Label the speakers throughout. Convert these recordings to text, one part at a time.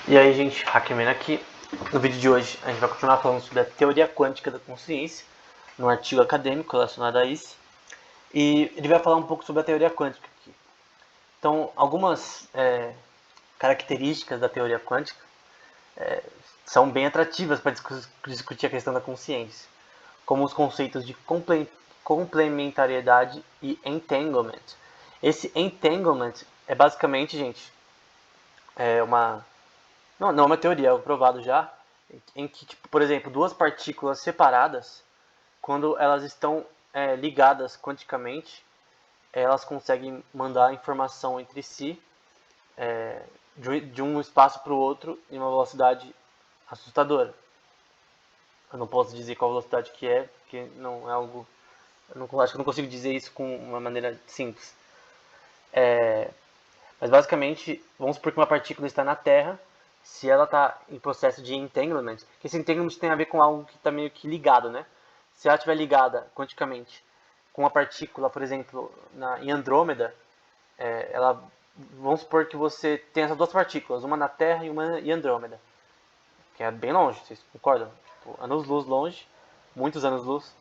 Speaker 1: E aí, gente, Hackman aqui. No vídeo de hoje, a gente vai continuar falando sobre a teoria quântica da consciência, num artigo acadêmico relacionado a isso. E ele vai falar um pouco sobre a teoria quântica aqui. Então, algumas características da teoria quântica são bem atrativas para discutir a questão da consciência, como os conceitos de complementariedade e entanglement. Esse entanglement é basicamente, gente, uma não é uma teoria, é provado já, em que, tipo, por exemplo, duas partículas separadas, quando elas estão ligadas quanticamente, elas conseguem mandar informação entre si de um espaço para o outro em uma velocidade assustadora. Eu não posso dizer qual velocidade que é, porque não é algo. Acho que eu não consigo dizer isso com uma maneira simples. Mas basicamente, vamos supor que uma partícula está na Terra, se ela está em processo de entanglement, que esse entanglement tem a ver com algo que está meio que ligado, né? Se ela estiver ligada quanticamente com uma partícula, por exemplo, em Andrômeda, vamos supor que você tem essas duas partículas, uma na Terra e uma em Andrômeda, que é bem longe, vocês concordam? Tipo, anos-luz longe, muitos anos-luz.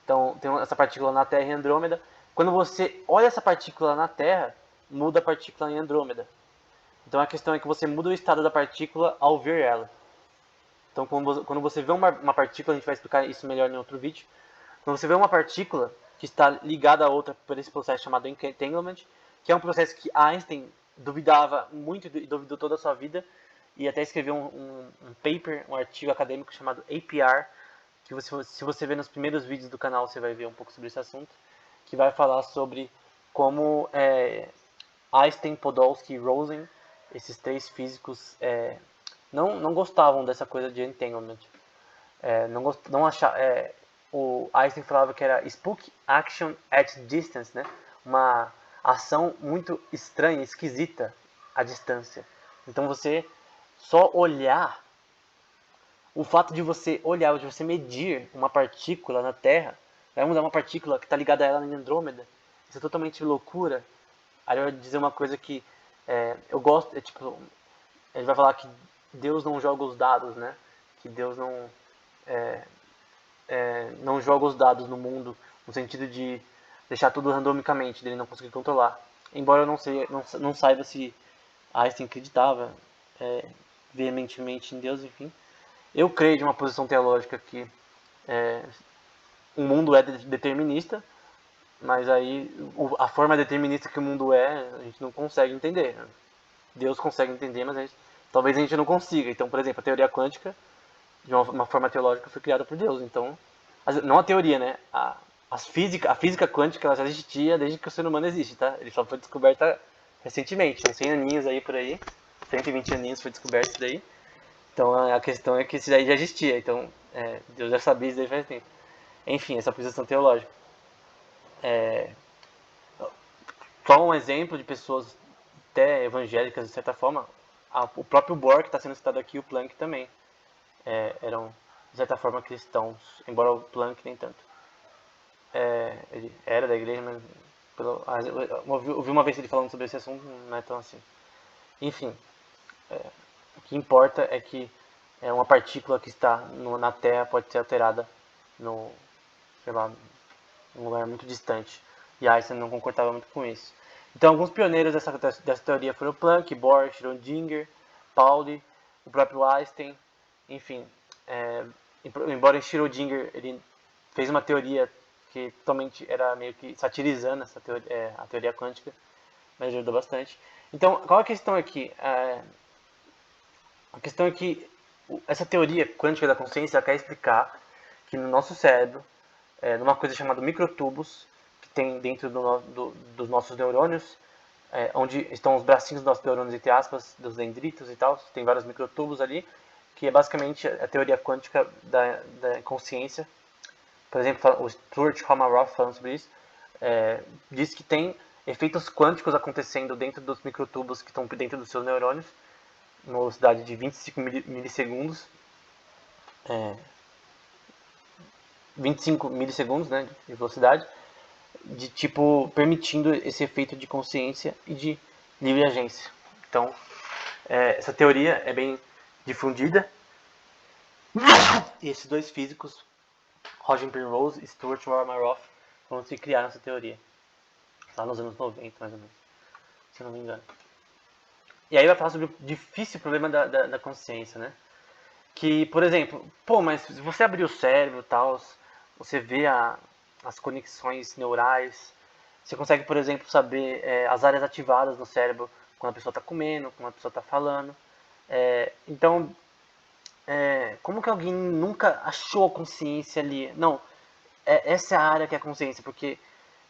Speaker 1: Então, tem essa partícula na Terra e Andrômeda. Quando você olha essa partícula na Terra, muda a partícula em Andrômeda. Então a questão é que você muda o estado da partícula ao ver ela. Então quando você vê uma partícula, a gente vai explicar isso melhor em outro vídeo. Quando você vê uma partícula que está ligada a outra por esse processo chamado entanglement, que é um processo que Einstein duvidava muito e duvidou toda a sua vida, e até escreveu um paper, um artigo acadêmico chamado APR, que se você ver nos primeiros vídeos do canal, você vai ver um pouco sobre esse assunto, que vai falar sobre como Einstein, Podolsky e Rosen, esses três físicos, não gostavam dessa coisa de entanglement. Não achar, o Einstein falava que era spook action at distance, né? Uma ação muito estranha, esquisita à distância. Então você só olhar, o fato de você olhar, de você medir uma partícula na Terra, vai mudar uma partícula que está ligada a ela em Andrômeda. Isso é totalmente loucura. Aí ele vai dizer uma coisa que eu gosto, tipo, ele vai falar que Deus não joga os dados, né? Que Deus não joga os dados no mundo no sentido de deixar tudo randomicamente, dele não conseguir controlar. Embora eu não saiba se Einstein acreditava veementemente em Deus, enfim. Eu creio de uma posição teológica que o mundo é determinista, mas aí a forma determinista que o mundo a gente não consegue entender. Deus consegue entender, mas talvez a gente não consiga. Então, por exemplo, a teoria quântica, de uma forma teológica, foi criada por Deus. Então, não a teoria, né? A física quântica ela já existia desde que o ser humano existe, tá? Ele só foi descoberta recentemente, uns 100 aninhos aí por aí, 120 aninhos foi descoberto isso daí. Então a questão é que isso daí já existia, então Deus já sabia isso daí faz tempo. Enfim, essa posição teológica. Só um exemplo de pessoas até evangélicas, de certa forma, o próprio Bohr, que está sendo citado aqui, o Planck também, eram, de certa forma, cristãos, embora o Planck nem tanto. Ele era da igreja, mas ouvi uma vez ele falando sobre esse assunto, não é tão assim. Enfim, o que importa é que uma partícula que está na Terra pode ser alterada no, sei lá, num lugar muito distante. E Einstein não concordava muito com isso. Então, alguns pioneiros dessa teoria foram Planck, Bohr, Schrödinger, Pauli, o próprio Einstein, enfim. Embora Schrödinger ele fez uma teoria que totalmente era meio que satirizando essa teoria, a teoria quântica, mas ajudou bastante. Então, qual a questão aqui? A questão é que essa teoria quântica da consciência quer explicar que no nosso cérebro, numa coisa chamada microtubos, que tem dentro dos nossos neurônios, onde estão os bracinhos dos nossos neurônios, entre aspas, dos dendritos e tal, tem vários microtubos ali, que é basicamente a teoria quântica da consciência. Por exemplo, o Stuart Hameroff falando sobre isso, diz que tem efeitos quânticos acontecendo dentro dos microtubos que estão dentro dos seus neurônios, numa velocidade de 25 milissegundos, 25 milissegundos, né, de velocidade, de tipo permitindo esse efeito de consciência e de livre agência. Então, Essa teoria é bem difundida. E esses dois físicos, Roger Penrose e Stuart Marmoroff, foram se criar essa teoria. Lá nos anos 90, mais ou menos. Se eu não me engano. E aí vai falar sobre o difícil problema da consciência, né? Que, por exemplo, mas se você abrir o cérebro e tal, você vê as conexões neurais, você consegue, por exemplo, saber as áreas ativadas no cérebro quando a pessoa está comendo, quando a pessoa está falando. Então, como que alguém nunca achou a consciência ali? Não, essa é a área que é a consciência, porque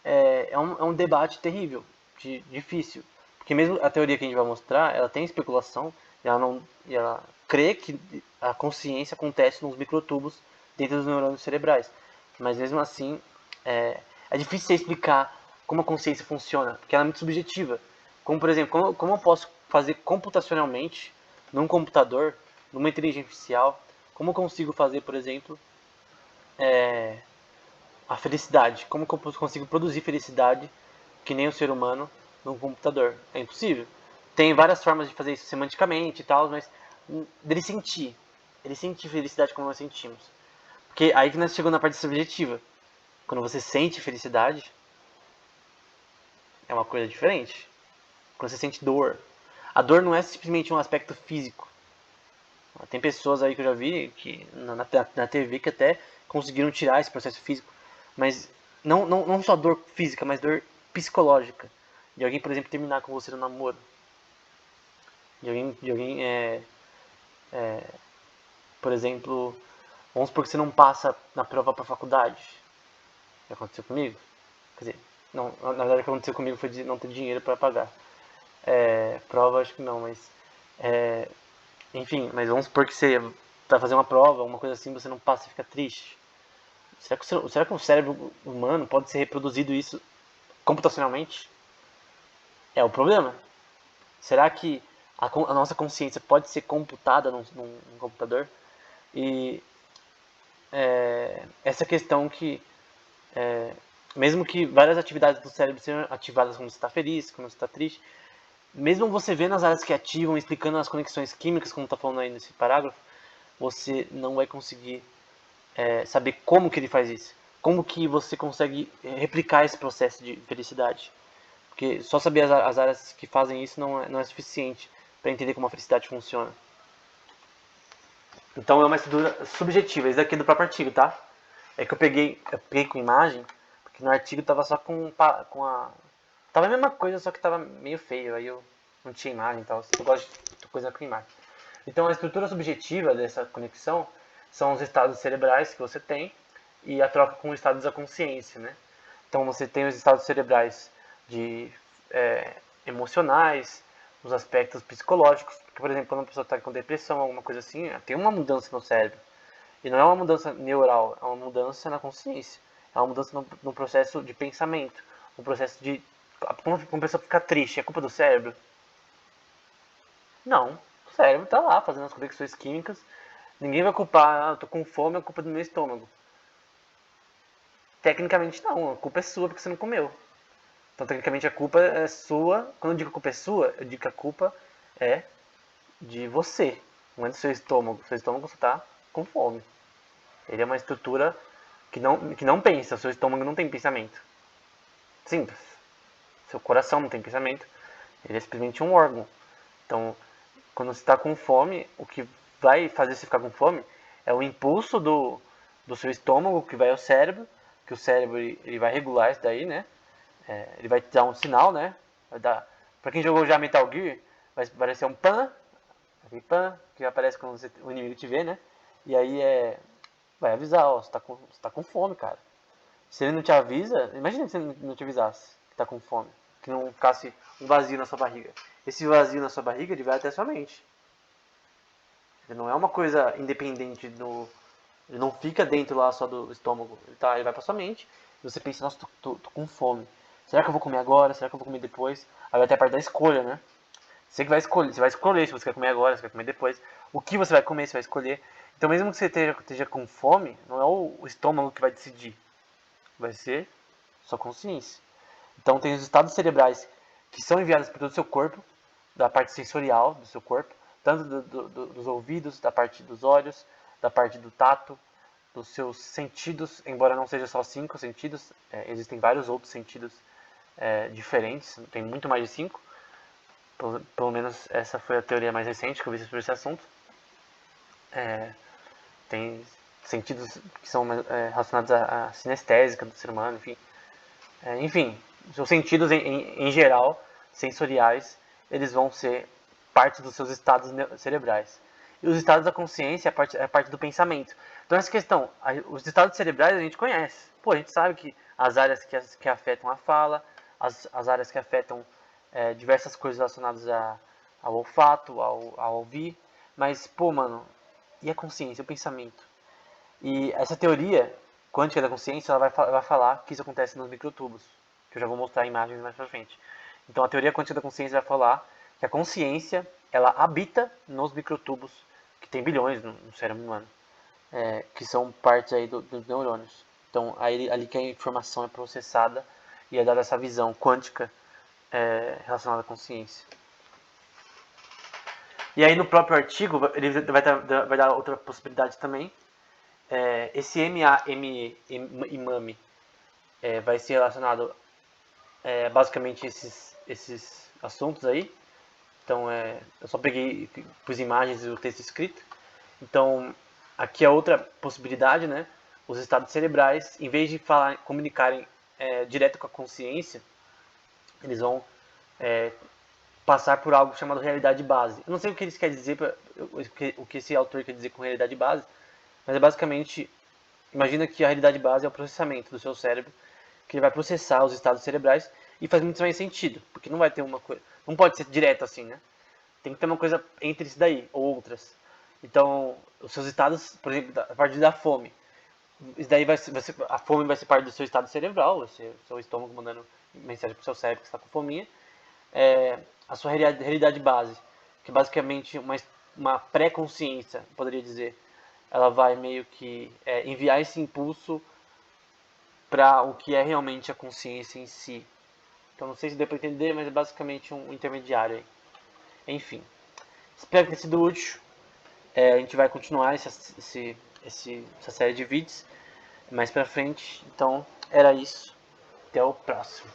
Speaker 1: é um debate terrível, difícil. Porque mesmo a teoria que a gente vai mostrar, ela tem especulação, e ela crê que a consciência acontece nos microtubos dentro dos neurônios cerebrais. Mas mesmo assim, é difícil explicar como a consciência funciona, porque ela é muito subjetiva. Como, por exemplo, como eu posso fazer computacionalmente, num computador, numa inteligência artificial, como eu consigo fazer, por exemplo, a felicidade? Como que eu consigo produzir felicidade que nem o ser humano num computador? É impossível. Tem várias formas de fazer isso semanticamente e tal, mas dele sentir. Ele sentir felicidade como nós sentimos. Porque aí que nós chegamos na parte subjetiva. Quando você sente felicidade, é uma coisa diferente. Quando você sente dor. A dor não é simplesmente um aspecto físico. Tem pessoas aí que eu já vi que na TV que até conseguiram tirar esse processo físico. Mas não só dor física, mas dor psicológica. De alguém, por exemplo, terminar com você no namoro. De alguém por exemplo, vamos supor que você não passa na prova para faculdade. Já aconteceu comigo? Quer dizer, não, na verdade o que aconteceu comigo foi de não ter dinheiro para pagar. Prova acho que não, mas enfim, mas vamos supor que você vai fazer uma prova, alguma coisa assim, você não passa e fica triste. Será que o cérebro humano pode ser reproduzido isso computacionalmente? É o problema. Será que a nossa consciência pode ser computada num computador? E essa questão que, mesmo que várias atividades do cérebro sejam ativadas quando você está feliz, quando você está triste, mesmo você vendo as áreas que ativam, explicando as conexões químicas, como está falando aí nesse parágrafo, você não vai conseguir saber como que ele faz isso. Como que você consegue replicar esse processo de felicidade. Porque só saber as áreas que fazem isso não é suficiente para entender como a felicidade funciona. Então é uma estrutura subjetiva. Isso daqui é do próprio artigo, tá? É que eu peguei com imagem, porque no artigo tava só com a... Tava a mesma coisa, só que tava meio feio. Aí eu não tinha imagem e tal. Eu gosto de coisa com imagem. Então a estrutura subjetiva dessa conexão são os estados cerebrais que você tem e a troca com os estados da consciência, né? Então você tem os estados cerebrais de emocionais, os aspectos psicológicos, porque, por exemplo, quando a pessoa está com depressão, alguma coisa assim, tem uma mudança no cérebro. E não é uma mudança neural, é uma mudança na consciência. É uma mudança no processo de pensamento, no processo de... Quando a pessoa fica triste, é culpa do cérebro? Não. O cérebro está lá fazendo as conexões químicas. Ninguém vai culpar, eu tô com fome, é culpa do meu estômago. Tecnicamente não, a culpa é sua porque você não comeu. Então, tecnicamente, a culpa é sua. Quando eu digo que a culpa é sua, eu digo que a culpa é de você, não é do seu estômago. O seu estômago só está com fome. Ele é uma estrutura que não pensa. O seu estômago não tem pensamento. Simples. Seu coração não tem pensamento. Ele é simplesmente um órgão. Então, quando você está com fome, o que vai fazer você ficar com fome é o impulso do seu estômago que vai ao cérebro, que o cérebro ele vai regular isso daí, né? Ele vai te dar um sinal, né? Vai dar, pra quem jogou já Metal Gear, vai aparecer um pan, aquele pan, que aparece quando o inimigo te vê, né? E aí vai avisar, ó, você tá com fome, cara. Se ele não te avisa, imagina se ele não te avisasse que tá com fome, que não ficasse um vazio na sua barriga. Esse vazio na sua barriga, ele vai até a sua mente. Ele não é uma coisa independente ele não fica dentro lá só do estômago. Ele vai pra sua mente e você pensa, nossa, tô com fome. Será que eu vou comer agora? Será que eu vou comer depois? Aí vai até a parte da escolha, né? Você que vai escolher. Você vai escolher se você quer comer agora, se você quer comer depois. O que você vai comer, você vai escolher. Então mesmo que você esteja com fome, não é o estômago que vai decidir. Vai ser sua consciência. Então tem os estados cerebrais que são enviados para todo o seu corpo. da parte sensorial do seu corpo, tanto dos ouvidos, da parte dos olhos, da parte do tato, dos seus sentidos, embora não seja só 5 sentidos, existem vários outros sentidos diferentes, tem muito mais de 5, pelo menos essa foi a teoria mais recente que eu vi sobre esse assunto. Tem sentidos que são relacionados à sinestésica do ser humano, enfim. Enfim, os sentidos em geral, sensoriais, eles vão ser parte dos seus estados cerebrais. E os estados da consciência é a parte do pensamento. Então essa questão, os estados cerebrais a gente conhece. Pô, a gente sabe que as áreas que afetam a fala, as áreas que afetam diversas coisas relacionadas ao olfato, ao ouvir. Mas, pô, mano, e a consciência, o pensamento? E essa teoria quântica da consciência, ela vai falar que isso acontece nos microtubos, que eu já vou mostrar imagens mais pra frente. Então a teoria quântica da consciência vai falar que a consciência, ela habita nos microtubos, que tem bilhões no cérebro humano, que são partes aí dos neurônios. Então ali que a informação é processada e é dada essa visão quântica relacionada à consciência. E aí no próprio artigo, ele vai dar outra possibilidade também. Esse MAME vai ser relacionado basicamente esses assuntos aí. Então eu só peguei, pus imagens e o texto escrito. Então aqui é outra possibilidade, né? Os estados cerebrais, em vez de comunicarem direto com a consciência, eles vão passar por algo chamado realidade base. Eu não sei o que eles querem dizer, o que esse autor quer dizer com realidade base, mas é basicamente, imagina que a realidade base é o processamento do seu cérebro, que ele vai processar os estados cerebrais, e faz muito mais sentido, porque não vai ter uma coisa, não pode ser direto assim, né? Tem que ter uma coisa entre isso daí, ou outras. Então, os seus estados, por exemplo, a partir da fome, isso daí a fome vai ser parte do seu estado cerebral, vai ser o seu estômago mandando mensagem pro seu cérebro que está com fominha. A sua realidade base, que é basicamente uma pré-consciência, poderia dizer, ela vai meio que enviar esse impulso para o que é realmente a consciência em si. Então não sei se deu para entender, mas é basicamente um intermediário aí. Enfim, espero que tenha sido útil. A gente vai continuar essa série de vídeos mais pra frente. Então era isso. Até o próximo.